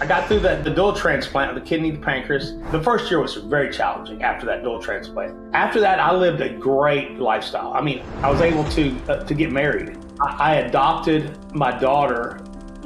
got through the dual transplant of the kidney, the pancreas. The first year was very challenging after that dual transplant. After that, I lived a great lifestyle. I mean, I was able to get married. I adopted my daughter,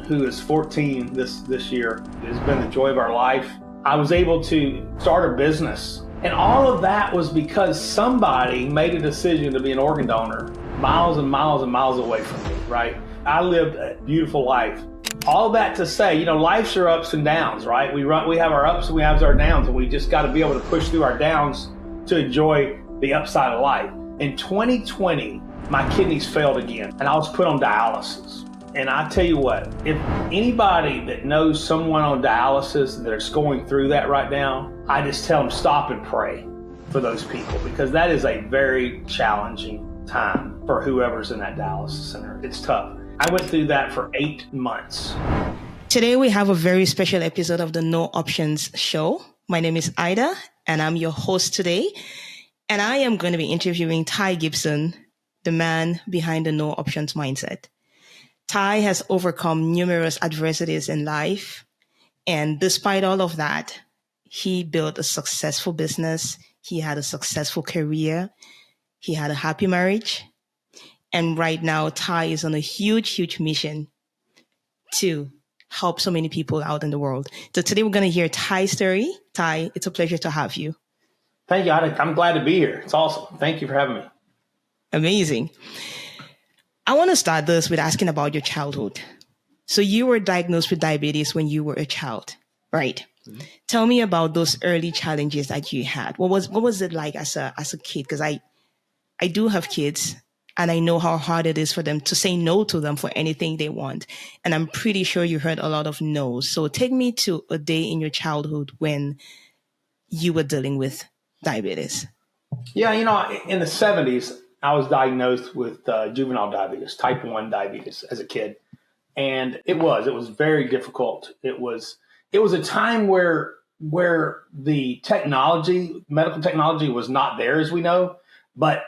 who is 14 this year. It has been the joy of our life. I was able to start a business. And all of that was because somebody made a decision to be an organ donor miles and miles and miles away from me, right? I lived a beautiful life. All that to say, life's are ups and downs, right? We have our ups and we have our downs, and we just got to be able to push through our downs to enjoy the upside of life. In 2020, my kidneys failed again, and I was put on dialysis. And I tell you what, if anybody that knows someone on dialysis that's going through that right now, I just tell them stop and pray for those people, because that is a very challenging time for whoever's in that dialysis center. It's tough. I went through that for 8 months. Today we have a very special episode of the No Options Show. My name is Ida, and I'm your host today. And I am going to be interviewing Ty Gibson, the man behind the No Options mindset. Ty has overcome numerous adversities in life. And despite all of that, he built a successful business. He had a successful career. He had a happy marriage. And right now, Ty is on a huge, huge mission to help so many people out in the world. So today we're going to hear Ty's story. Ty, it's a pleasure to have you. Thank you. I'm glad to be here. It's awesome. Thank you for having me. Amazing. I want to start this with asking about your childhood. So you were diagnosed with diabetes when you were a child, right? Mm-hmm. Tell me about those early challenges that you had. What was it like as a kid? Because I do have kids, and I know how hard it is for them to say no to them for anything they want. And I'm pretty sure you heard a lot of no's. So take me to a day in your childhood when you were dealing with diabetes. Yeah, in the 70s, I was diagnosed with juvenile diabetes, type 1 diabetes as a kid. And it was very difficult. It was a time where the medical technology was not there, as we know, but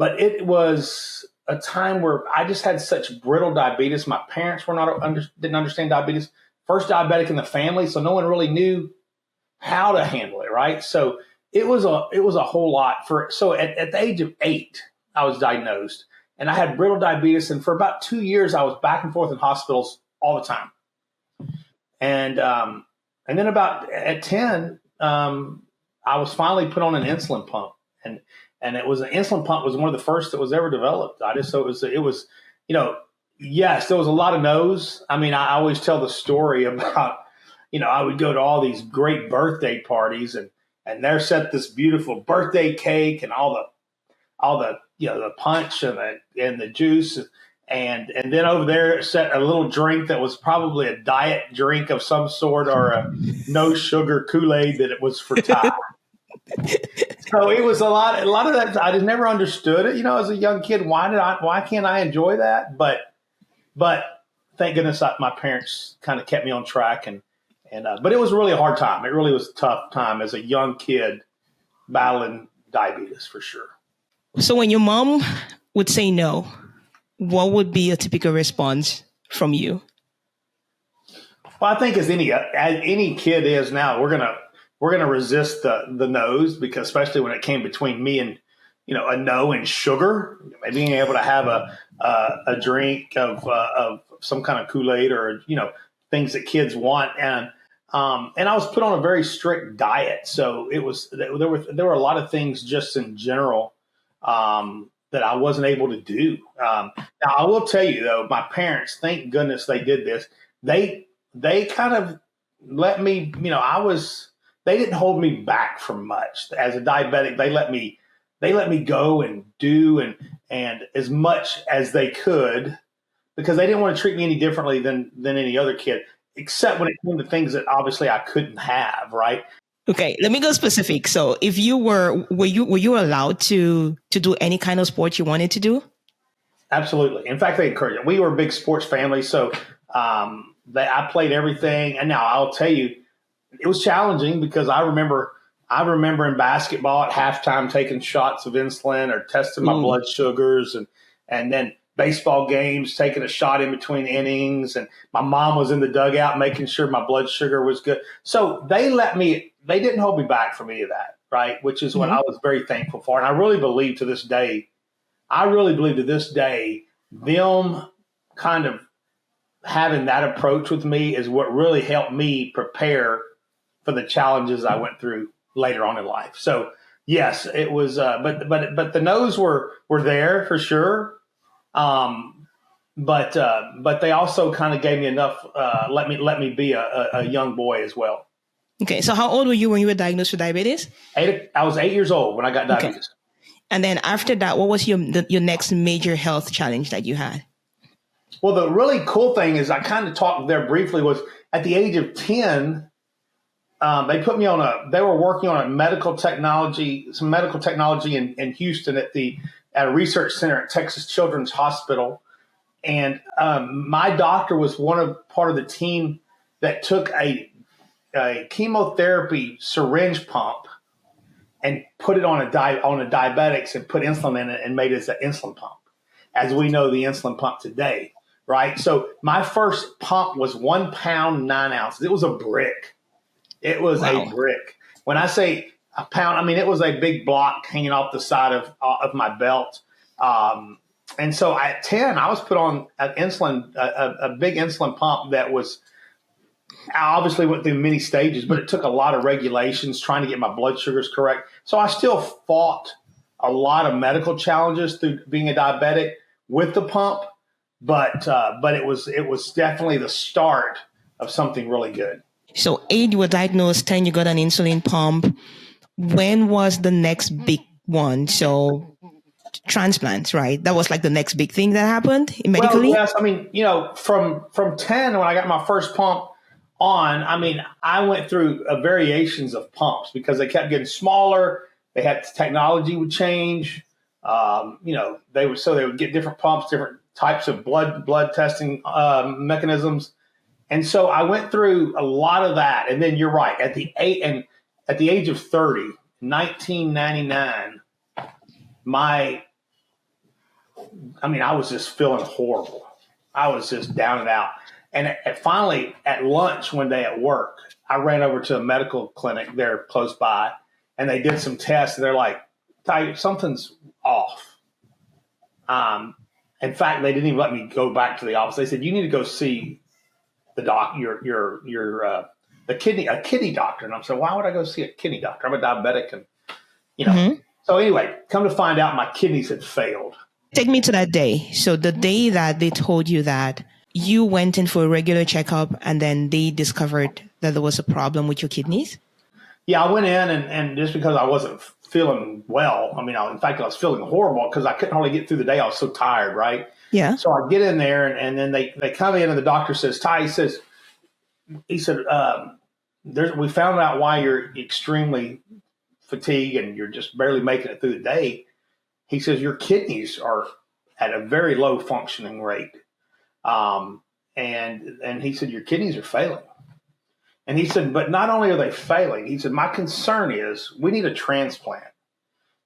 it was a time where I just had such brittle diabetes. My parents didn't understand diabetes. First diabetic in the family, so no one really knew how to handle it, right? So it was a whole lot. So at the age of 8, I was diagnosed, and I had brittle diabetes. And for about 2 years, I was back and forth in hospitals all the time. And then at 10, I was finally put on an insulin pump, and it was an insulin pump was one of the first that was ever developed. Yes, there was a lot of no's. I mean, I always tell the story about, I would go to all these great birthday parties, and there set this beautiful birthday cake and all the the punch and the juice, and then over there set a little drink that was probably a diet drink of some sort, or a no sugar Kool-Aid that it was for Ty. So it was a lot of that. I just never understood it, as a young kid. Why can't I enjoy that? But thank goodness my parents kind of kept me on track, but it was really a hard time. It really was a tough time as a young kid battling diabetes, for sure. So when your mom would say no, what would be a typical response from you? Well, I think as any kid is now, we're gonna resist the no's, because especially when it came between me and a no and sugar, being able to have a drink of some kind of Kool-Aid, or things that kids want, and I was put on a very strict diet, so there were a lot of things just in general that I wasn't able to do. Now, I will tell you, though, my parents, thank goodness they did this. They kind of let me, they didn't hold me back from much. As a diabetic, they let me go and do and as much as they could, because they didn't want to treat me any differently than any other kid, except when it came to things that obviously I couldn't have, right? Okay, let me go specific. So if you were you allowed to do any kind of sport you wanted to do? Absolutely. In fact, they encouraged it. We were a big sports family, so I played everything. And now I'll tell you, it was challenging, because I remember in basketball at halftime taking shots of insulin or testing my blood sugars, and then baseball games, taking a shot in between innings. And my mom was in the dugout making sure my blood sugar was good. So they didn't hold me back from any of that, right? Which is what I was very thankful for. And I really believe to this day, them kind of having that approach with me is what really helped me prepare for the challenges I went through later on in life. So yes, it was, but the no's were there for sure. But they also kind of gave me enough, let me be a young boy as well. Okay. So how old were you when you were diagnosed with diabetes? I was 8 years old when I got diabetes. Okay. And then after that, what was your next major health challenge that you had? Well, the really cool thing is I kind of talked there briefly was at the age of 10, they put me they were working on some medical technology in Houston at a research center at Texas Children's Hospital. And my doctor was part of the team that took a chemotherapy syringe pump and put it on a diabetics and put insulin in it and made it as an insulin pump, as we know the insulin pump today, right? So my first pump was 1 pound, 9 ounces. It was a brick. It was a brick. When I say a pound, I mean, it was a big block hanging off the side of my belt. And so at 10, I was put on an a big insulin pump that was, I obviously went through many stages, but it took a lot of regulations trying to get my blood sugars correct. So I still fought a lot of medical challenges through being a diabetic with the pump, but it was definitely the start of something really good. So 8, you were diagnosed, 10, you got an insulin pump. When was the next big one? So transplants, right? That was like the next big thing that happened medically? Well, yes. I mean, from 10, when I got my first pump on, I mean, I went through variations of pumps because they kept getting smaller. They had technology would change. They would get different pumps, different types of blood testing mechanisms. And so I went through a lot of that. And then you're right, at the age of 30, 1999, I was just feeling horrible. I was just down and out. And finally, at lunch one day at work, I ran over to a medical clinic there close by, and they did some tests. And they're like, "Ty, something's off." In fact, they didn't even let me go back to the office. They said, "You need to go see the a kidney doctor." And I'm saying, "Why would I go see a kidney doctor? I'm a diabetic." And So anyway, come to find out, my kidneys had failed. Take me to that day. So the day that they told you that, you went in for a regular checkup and then they discovered that there was a problem with your kidneys? Yeah, I went in and just because I wasn't feeling well, in fact, I was feeling horrible because I couldn't hardly get through the day. I was so tired, right? Yeah. So I get in there and then they come in and the doctor says, "Ty," he said, "we found out why you're extremely fatigued and you're just barely making it through the day." He says, "Your kidneys are at a very low functioning rate." And he said, "Your kidneys are failing." And he said, "But not only are they failing," he said, "my concern is we need a transplant."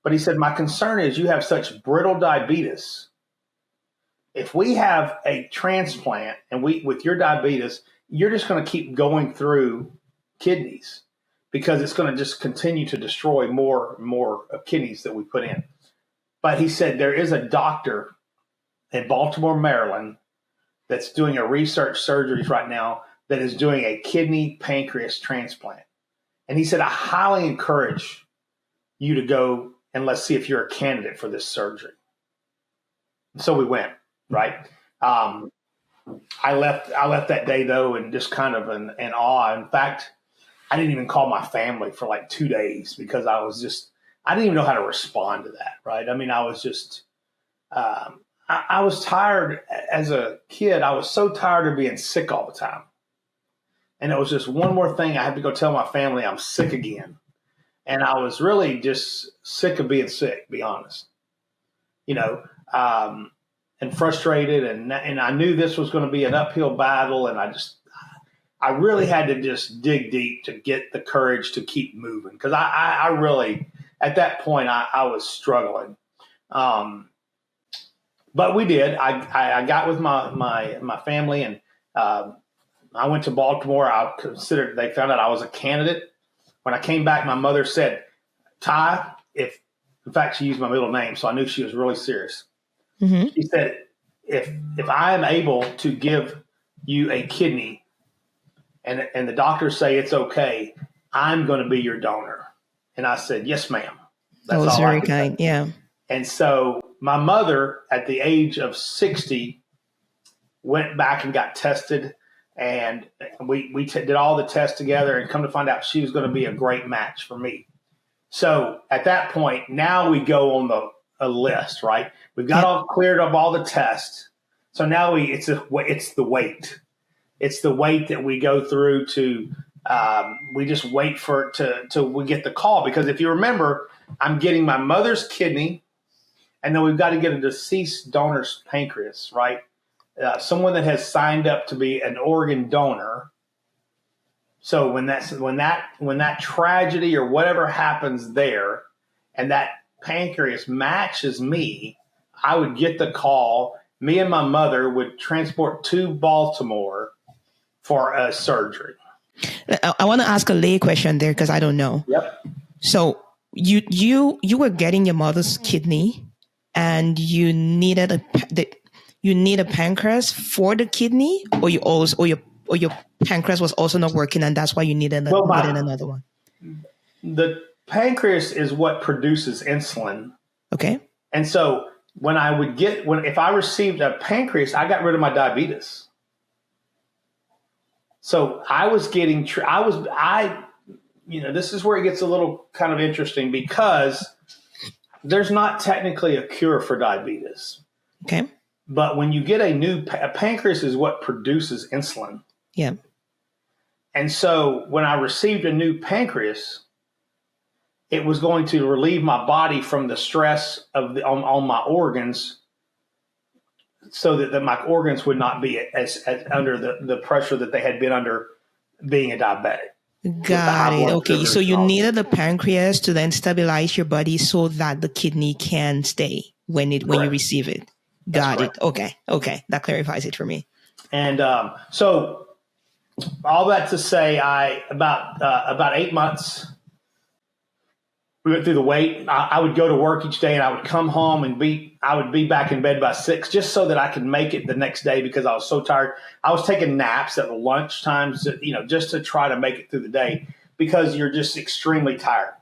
But he said, "My concern is you have such brittle diabetes. If we have a transplant and with your diabetes, you're just going to keep going through kidneys because it's going to just continue to destroy more and more kidneys that we put in." But he said, there is a doctor in Baltimore, Maryland, that's doing a research surgeries right now that is doing a kidney pancreas transplant. And he said, "I highly encourage you to go and let's see if you're a candidate for this surgery." So we went, right? I left that day though, and just kind of in awe. In fact, I didn't even call my family for like 2 days because I didn't even know how to respond to that. Right. I was just, I was tired as a kid. I was so tired of being sick all the time. And it was just one more thing. I had to go tell my family I'm sick again. And I was really just sick of being sick, to be honest, and frustrated. And I knew this was going to be an uphill battle. And I really had to just dig deep to get the courage to keep moving. Because I really, at that point, I was struggling. But we did. I got with my family, and I went to Baltimore. They found out I was a candidate. When I came back, my mother said, Ty, in fact, she used my middle name, so I knew she was really serious. Mm-hmm. She said, if I am able to give you a kidney and the doctors say it's okay, I'm going to be your donor. And I said, yes, ma'am. That was very kind. Yeah. And so my mother, at the age of 60, went back and got tested. And we did all the tests together, and come to find out she was going to be a great match for me. So at that point, now we go on a list, right? We've got all cleared up all the tests. So now it's the wait. It's the wait that we go through to, we just wait for it till we get the call. Because if you remember, I'm getting my mother's kidney, and then we've got to get a deceased donor's pancreas, right? Someone that has signed up to be an organ donor. So when that tragedy or whatever happens there, and that pancreas matches me, I would get the call. Me and my mother would transport to Baltimore for a surgery. I want to ask a lay question there because I don't know. Yep. So you were getting your mother's kidney, and you needed a pancreas for the kidney, or your pancreas was also not working, and that's why you needed another one. The pancreas is what produces insulin. Okay. And so if I received a pancreas, I got rid of my diabetes. So I was getting, this is where it gets a little kind of interesting, because there's not technically a cure for diabetes. Okay. But when you get a pancreas is what produces insulin. Yeah. And so when I received a new pancreas, it was going to relieve my body from the stress on my organs, so that my organs would not be as under the pressure that they had been under being a diabetic. Got it. Okay. So you needed the pancreas to then stabilize your body so that the kidney can stay when you receive it. Got it. Okay. That clarifies it for me. And so all that to say, about 8 months, we went through the wait. I would go to work each day, and I would come home and I would be back in bed by 6, just so that I could make it the next day, because I was so tired. I was taking naps at lunch times, just to try to make it through the day, because you're just extremely tired.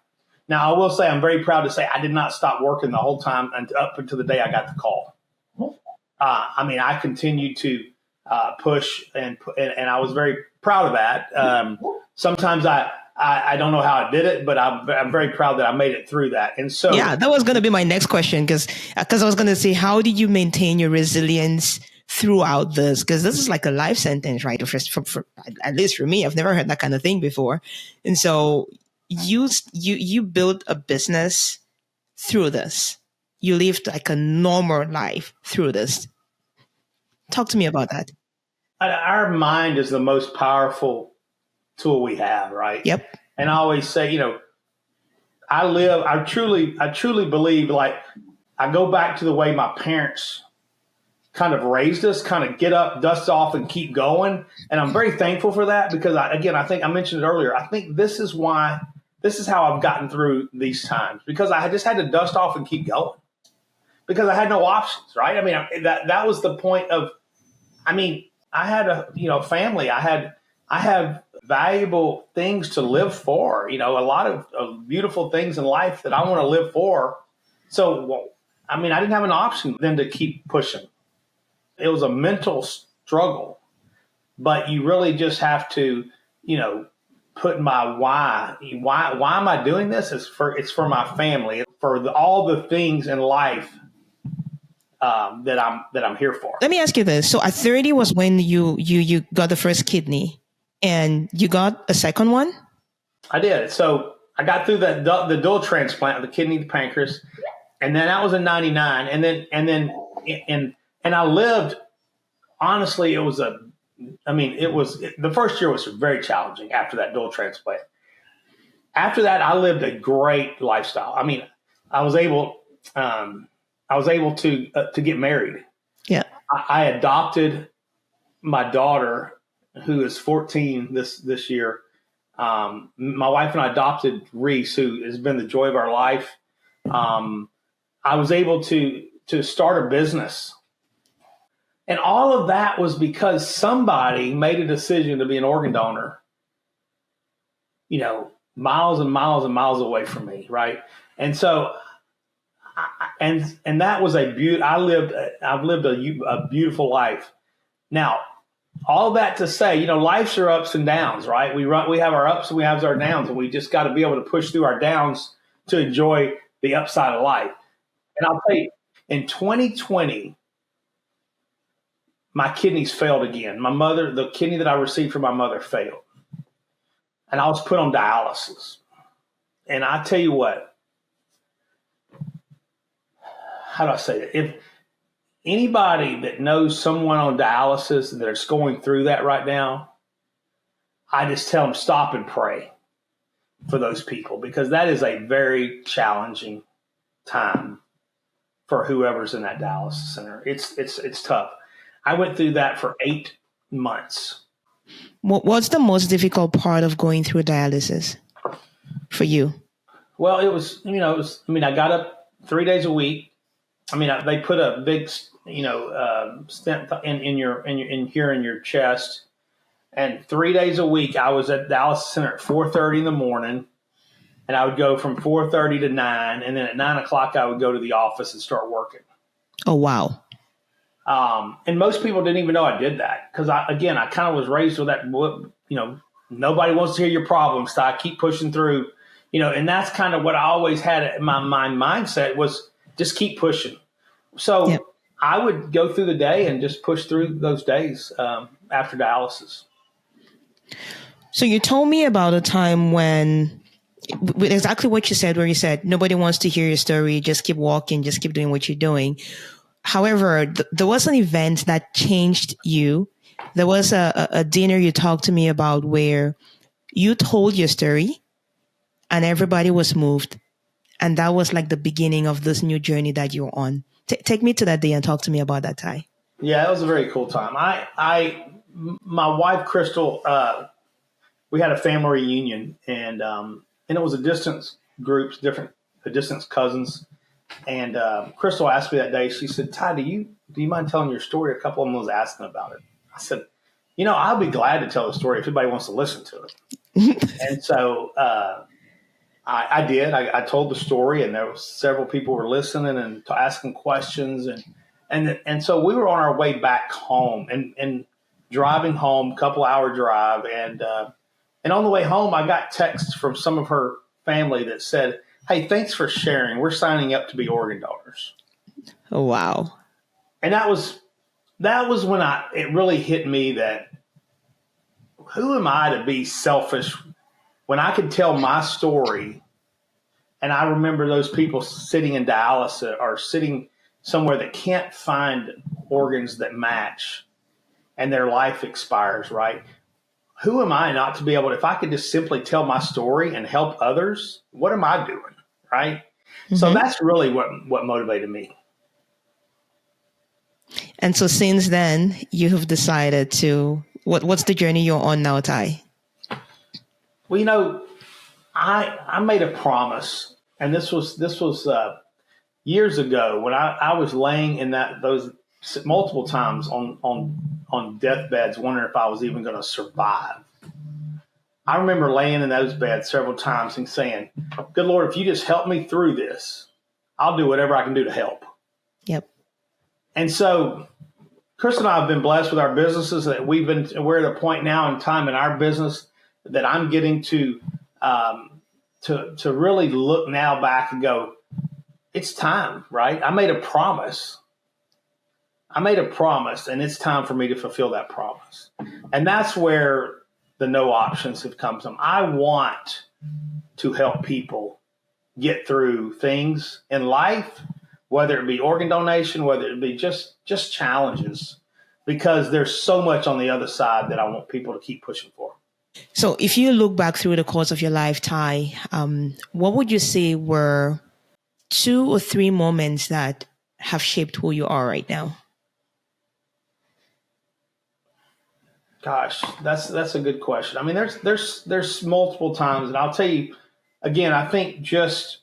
Now, I will say, I'm very proud to say I did not stop working the whole time up until the day I got the call. I continued to push, and I was very proud of that. Sometimes I don't know how I did it, but I'm very proud that I made it through that. And so, yeah, that was going to be my next question, because I was going to say, how did you maintain your resilience throughout this? Because this is like a life sentence, right? For at least for me, I've never heard that kind of thing before. And so you built a business through this. You lived like a normal life through this. Talk to me about that. Our mind is the most powerful tool we have, right? Yep. And I always say, I truly believe, like, I go back to the way my parents kind of raised us, kind of get up, dust off, and keep going. And I'm very thankful for that, because I think I mentioned it earlier. I think this is how I've gotten through these times, because I just had to dust off and keep going, because I had no options, right? I mean, that was the point of, I had a family. I have valuable things to live for, a lot of beautiful things in life that I want to live for. So, I didn't have an option than to keep pushing. It was a mental struggle, but you really just have to, put my why am I doing this? It's for my family, for all the things in life that I'm here for. Let me ask you this. So at 30 was when you got the first kidney, and you got a second one? I did. So I got through the dual transplant of the kidney, the pancreas, and then that was in 99. And I lived, honestly, the first year was very challenging after that dual transplant. After that, I lived a great lifestyle. I was able, I was able to get married. Yeah. I adopted my daughter, who is 14 this year. My wife and I adopted Reese, who has been the joy of our life. I was able to start a business. And all of that was because somebody made a decision to be an organ donor, miles and miles and miles away from me, right? And so, and that was I've lived a beautiful life. Now, all that to say, life's are ups and downs, right? We have our ups and we have our downs, and we just got to be able to push through our downs to enjoy the upside of life. And I'll tell you, in 2020, my kidneys failed again. The kidney that I received from my mother failed. And I was put on dialysis. And I tell you what, how do I say it? If anybody that knows someone on dialysis that's going through that right now, I just tell them stop and pray for those people, because that is a very challenging time for whoever's in that dialysis center. It's tough. I went through that for 8 months. What's the most difficult part of going through dialysis for you? Well, it was, I got up 3 days a week. They put a big, stent in your chest, and 3 days a week I was at dialysis center at 4:30 in the morning, and I would go from 4:30 to 9, and then at 9 o'clock I would go to the office and start working. Oh, wow. And most people didn't even know I did that, because I kind of was raised with that, nobody wants to hear your problems, so I keep pushing through, and that's kind of what I always had in my mindset was just keep pushing. So yep. I would go through the day and just push through those days after dialysis. So you told me about a time when, with exactly what you said, where you said, nobody wants to hear your story, just keep walking, just keep doing what you're doing. However, there was an event that changed you. There was a dinner you talked to me about where you told your story and everybody was moved. And that was like the beginning of this new journey that you're on. Take me to that day and talk to me about that, Ty. Yeah, it was a very cool time. My wife, Crystal, we had a family reunion, and it was a distance group, distance cousins. And Crystal asked me that day, she said, Ty, do you mind telling your story? A couple of them was asking about it. I said, I'll be glad to tell the story if anybody wants to listen to it. And so I did. I told the story, and there were several people were listening and asking questions. And so we were on our way back home and driving home, couple-hour drive. And on the way home, I got texts from some of her family that said, hey, thanks for sharing. We're signing up to be organ donors. Oh, wow. And that was when it really hit me that who am I to be selfish when I could tell my story? And I remember those people sitting in dialysis or sitting somewhere that can't find organs that match, and their life expires, right? Who am I not to be able to, if I could just simply tell my story and help others, what am I doing? Right. Mm-hmm. So that's really what motivated me. And so since then you have decided to, what's the journey you're on now, Ty? Well, I made a promise, and this was years ago when I was laying in those multiple times on deathbeds, wondering if I was even going to survive. I remember laying in those beds several times and saying, good Lord, if you just help me through this, I'll do whatever I can do to help. Yep. And so Chris and I have been blessed with our businesses that we're at a point now in time in our business that I'm getting to really look now back and go, it's time, right? I made a promise, and it's time for me to fulfill that promise. And that's where the no options have come from. I want to help people get through things in life, whether it be organ donation, whether it be just challenges, because there's so much on the other side that I want people to keep pushing for. So if you look back through the course of your life, Ty, what would you say were 2 or 3 moments that have shaped who you are right now? Gosh, that's a good question. I mean, there's multiple times, and I'll tell you again. I think just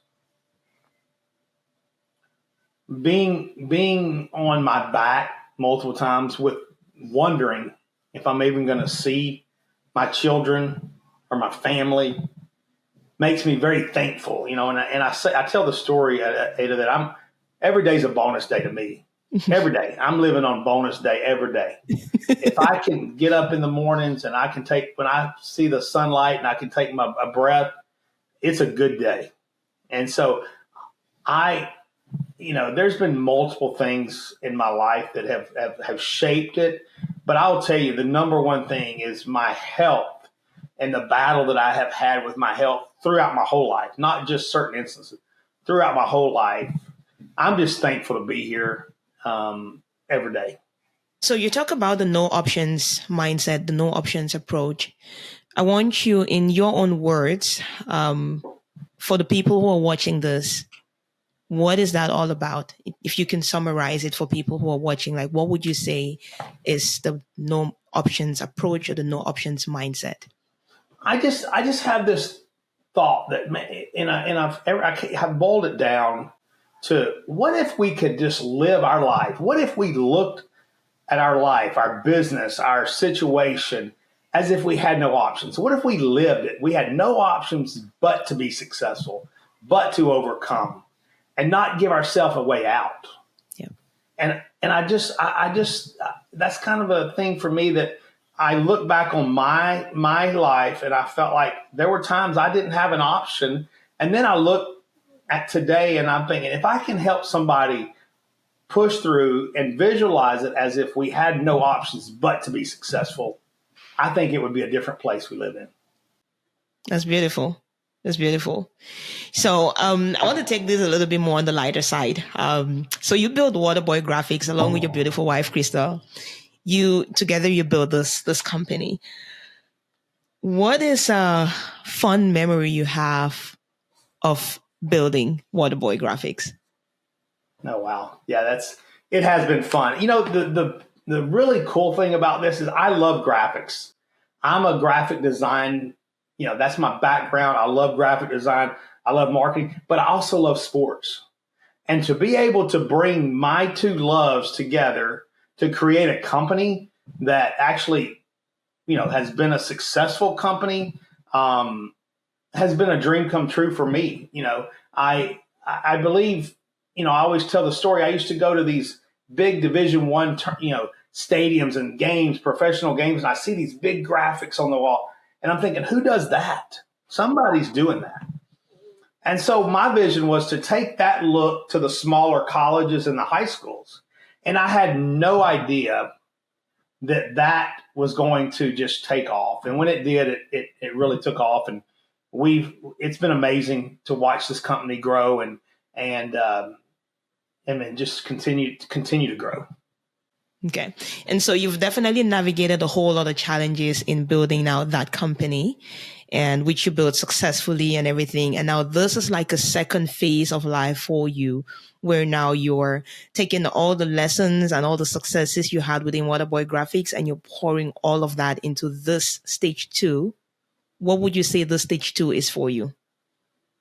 being on my back multiple times with wondering if I'm even going to see my children or my family makes me very thankful. And I tell the story, Ada, that every day's a bonus day to me. Every day. I'm living on bonus day every day. If I can get up in the mornings and when I see the sunlight and I can take a breath, it's a good day. And so there's been multiple things in my life that have shaped it. But I'll tell you, the number one thing is my health and the battle that I have had with my health throughout my whole life, not just certain instances, throughout my whole life. I'm just thankful to be here every day. So you talk about the no options mindset, the no options approach. I want you, in your own words, for the people who are watching this, what is that all about? If you can summarize it for people who are watching, like what would you say is the no options approach or the no options mindset? I just have this thought that, and I have boiled it down to, what if we could just live our life? What if we looked at our life, our business, our situation, as if we had no options? What if we lived it? We had no options but to be successful, but to overcome, and not give ourselves a way out. Yeah. And I just that's kind of a thing for me, that I look back on my life and I felt like there were times I didn't have an option. And then I look at today and I'm thinking, if I can help somebody push through and visualize it as if we had no options but to be successful, I think it would be a different place we live in. That's beautiful. That's beautiful. So I want to take this a little bit more on the lighter side. So you build Waterboy Graphics along with your beautiful wife, Crystal. Together you build this company. What is a fun memory you have of building Waterboy Graphics? Oh, wow. Yeah, it has been fun. The really cool thing about this is I love graphics. I'm a graphic design, that's my background. I love graphic design. I love marketing, but I also love sports. And to be able to bring my two loves together to create a company that actually, has been a successful company, has been a dream come true for me. I believe, I always tell the story. I used to go to these big Division I, stadiums and games, professional games, and I see these big graphics on the wall, and I'm thinking, who does that? Somebody's doing that. And so my vision was to take that look to the smaller colleges and the high schools. And I had no idea that was going to just take off. And when it did, it really took off. And it's been amazing to watch this company grow and just continue to grow. Okay. And so you've definitely navigated a whole lot of challenges in building out that company, and which you built successfully and everything. And now this is like a second phase of life for you, where now you're taking all the lessons and all the successes you had within Waterboy Graphics and you're pouring all of that into this stage 2. What would you say the stage 2 is for you?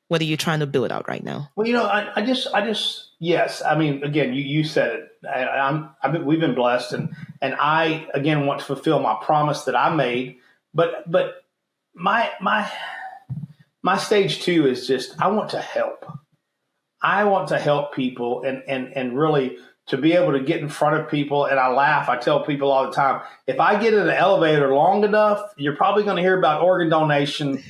What are you trying to build out right now? Well, I just yes. I mean, again, you said it. We've been blessed, and I again want to fulfill my promise that I made. But my stage 2 is just, I want to help. I want to help people and really to be able to get in front of people. And I laugh. I tell people all the time, if I get in an elevator long enough, you're probably going to hear about organ donation.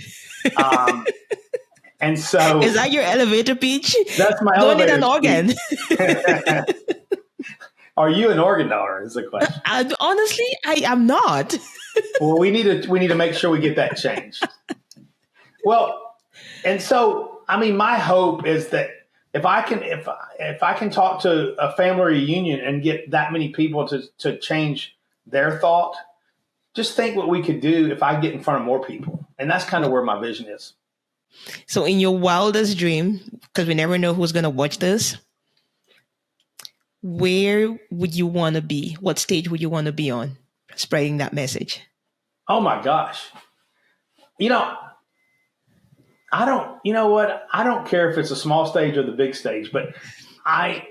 And so, is that your elevator pitch? That's my elevator donate an organ. Are you an organ donor? Is the question. Honestly, I am not. Well, we need to make sure we get that changed. Well, and so, I mean, my hope is that if I can talk to a family reunion and get that many people to change their thought, just think what we could do if I get in front of more people. And that's kind of where my vision is. So in your wildest dream, because we never know who's going to watch this, where would you want to be? What stage would you want to be on spreading that message? Oh my gosh. You know, you know what? I don't care if it's a small stage or the big stage, but I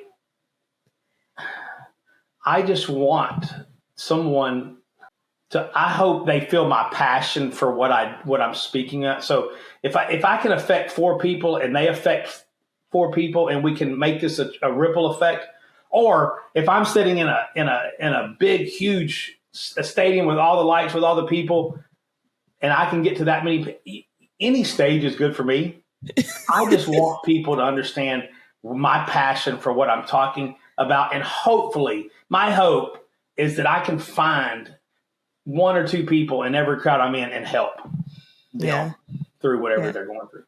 just want someone to, I hope they feel my passion for what I'm speaking at. So if I can affect 4 people and they affect 4 people and we can make this a ripple effect, or if I'm sitting in a big, huge stadium with all the lights, with all the people, and I can get to that many, any stage is good for me. I just want people to understand my passion for what I'm talking about. And hopefully, my hope is that I can find 1 or 2 people in every crowd I'm in and help them through whatever they're going through.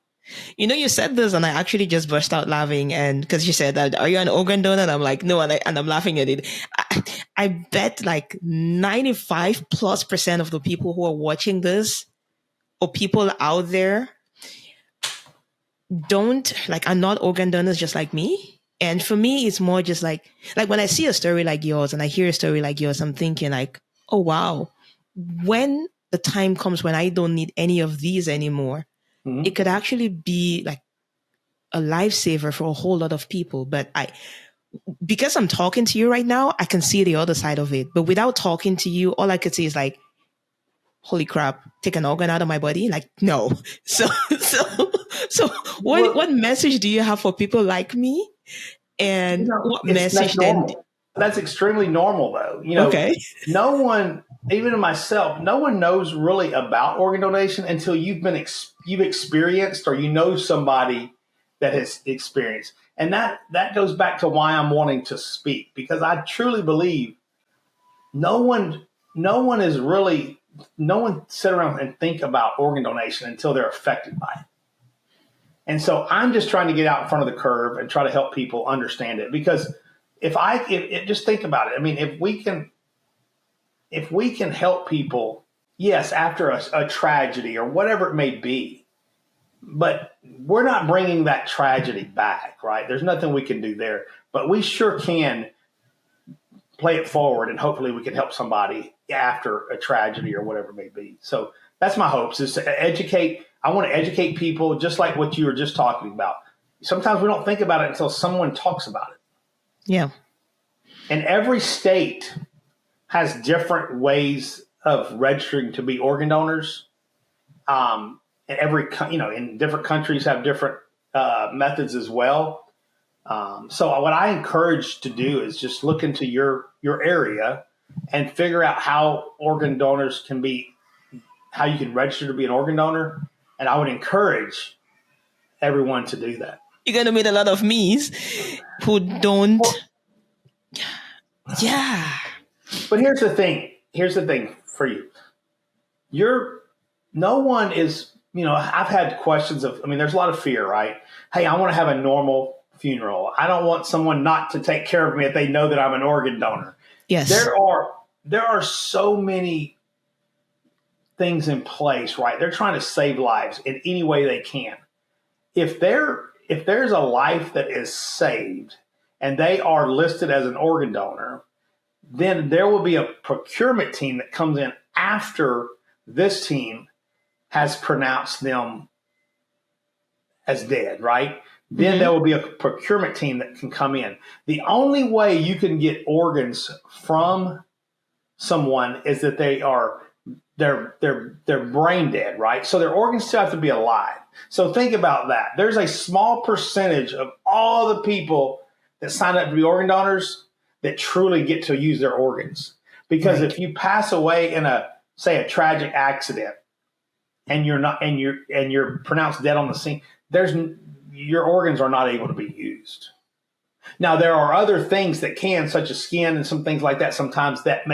You know, you said this and I actually just burst out laughing, and because you said that, are you an organ donor? And I'm like, no, and I'm laughing at it. I bet like 95+% of the people who are watching this, or people out there, are not organ donors just like me. And for me, it's more just like when I see a story like yours and I hear a story like yours, I'm thinking like, oh, wow, when the time comes when I don't need any of these anymore, it could actually be like a lifesaver for a whole lot of people. But because I'm talking to you right now, I can see the other side of it. But without talking to you, all I could see is like, holy crap, take an organ out of my body? Like, no. So what message do you have for people like me? And what message then? That's extremely normal though. Okay. No one, even myself, no one knows really about organ donation until you've experienced, or you know somebody that has experienced. And that goes back to why I'm wanting to speak, because I truly believe no one sit around and think about organ donation until they're affected by it. And so I'm just trying to get out in front of the curve and try to help people understand it. Because if just think about it. I mean, if we can help people, yes, after a tragedy or whatever it may be, but we're not bringing that tragedy back, right? There's nothing we can do there, but we sure can play it forward, and hopefully we can help somebody after a tragedy or whatever it may be. So that's my hopes, is to educate. I want to educate people, just like what you were just talking about. Sometimes we don't think about it until someone talks about it. Yeah. And every state has different ways of registering to be organ donors. And in different countries have different methods as well. So what I encourage to do is just look into your area and figure out how organ donors how you can register to be an organ donor. And I would encourage everyone to do that. You're going to meet a lot of me's who don't. Yeah. But here's the thing. Here's the thing for you. No one is, I've had questions there's a lot of fear, right? Hey, I want to have a normal funeral. I don't want someone not to take care of me if they know that I'm an organ donor. Yes. There are so many things in place, right? They're trying to save lives in any way they can. If there's a life that is saved and they are listed as an organ donor, then there will be a procurement team that comes in after this team has pronounced them as dead, right? Then there will be a procurement team that can come in. The only way you can get organs from someone is that they're brain dead, right? So their organs still have to be alive. So think about that. There's a small percentage of all the people that sign up to be organ donors that truly get to use their organs. Because if you pass away in a tragic accident and you're pronounced dead on the scene, your organs are not able to be used. Now there are other things that can, such as skin and some things like that. Sometimes that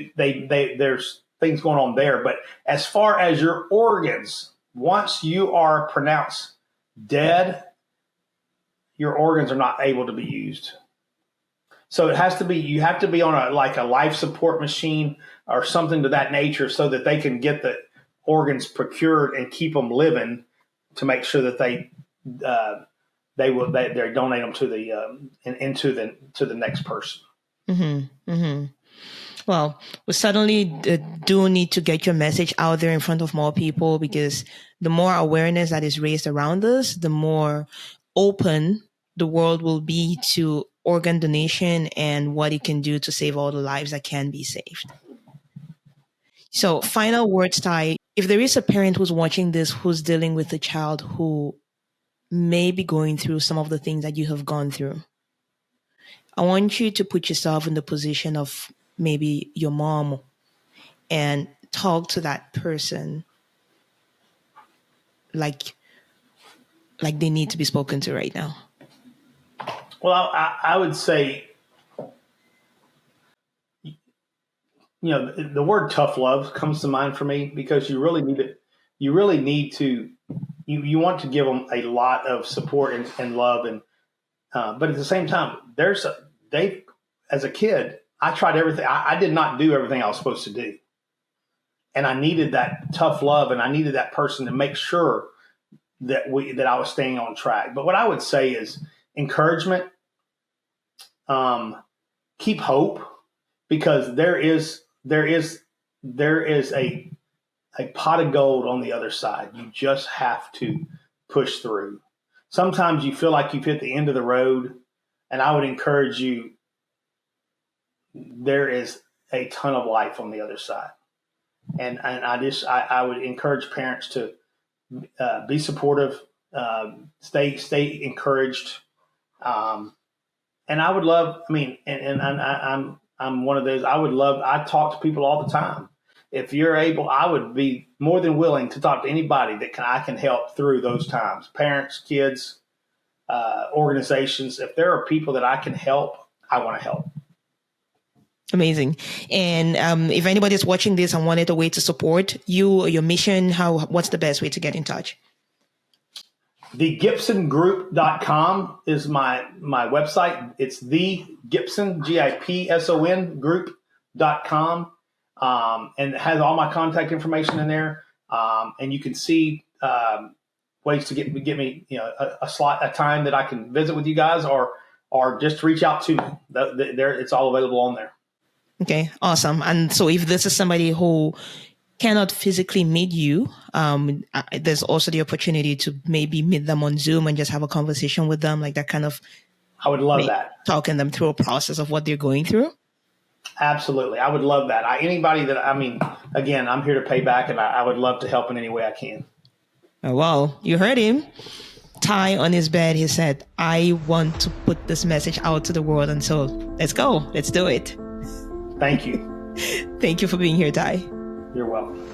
there's things going on there. But as far as your organs, once you are pronounced dead, your organs are not able to be used. So you have to be on a life support machine or something to that nature, so that they can get the organs procured and keep them living, to make sure that they donate them to the next person. Mm-hmm. Mm-hmm. Well, we certainly do need to get your message out there in front of more people, because the more awareness that is raised around us, the more open the world will be to organ donation and what it can do to save all the lives that can be saved. So, final words, Ty. If there is a parent who's watching this who's dealing with a child who may be going through some of the things that you have gone through, I want you to put yourself in the position of maybe your mom and talk to that person like they need to be spoken to right now. Well, I would say, the word tough love comes to mind for me, because you really need it. You really need to, you want to give them a lot of support and love. And, but at the same time, as a kid, I tried everything. I did not do everything I was supposed to do. And I needed that tough love, and I needed that person to make sure that I was staying on track. But what I would say is encouragement, keep hope, because there is a pot of gold on the other side. You just have to push through. Sometimes you feel like you've hit the end of the road, and I would encourage you, there is a ton of life on the other side. And I would encourage parents to be supportive, stay encouraged. And I would love, I'm one of those, I talk to people all the time. If you're able, I would be more than willing to talk to anybody that I can help through those times. Parents, kids, organizations. If there are people that I can help, I want to help. Amazing. And if anybody's watching this and wanted a way to support you or your mission, what's the best way to get in touch? TheGibsonGroup.com is my website. It's the Gibson, GIPSON group.com. And it has all my contact information in there. And you can see ways to get me a time that I can visit with you guys, or just reach out to me. It's all available on there. Okay, awesome. And so if this is somebody who cannot physically meet you, there's also the opportunity to maybe meet them on Zoom and just have a conversation with them, like that kind of. I would love that. Talking them through a process of what they're going through. Absolutely. I would love that. Anybody that, again, I'm here to pay back, and I would love to help in any way I can. Oh, well, you heard him. Ty on his bed, he said, I want to put this message out to the world. And so let's go. Let's do it. Thank you. Thank you for being here, Ty. You're welcome.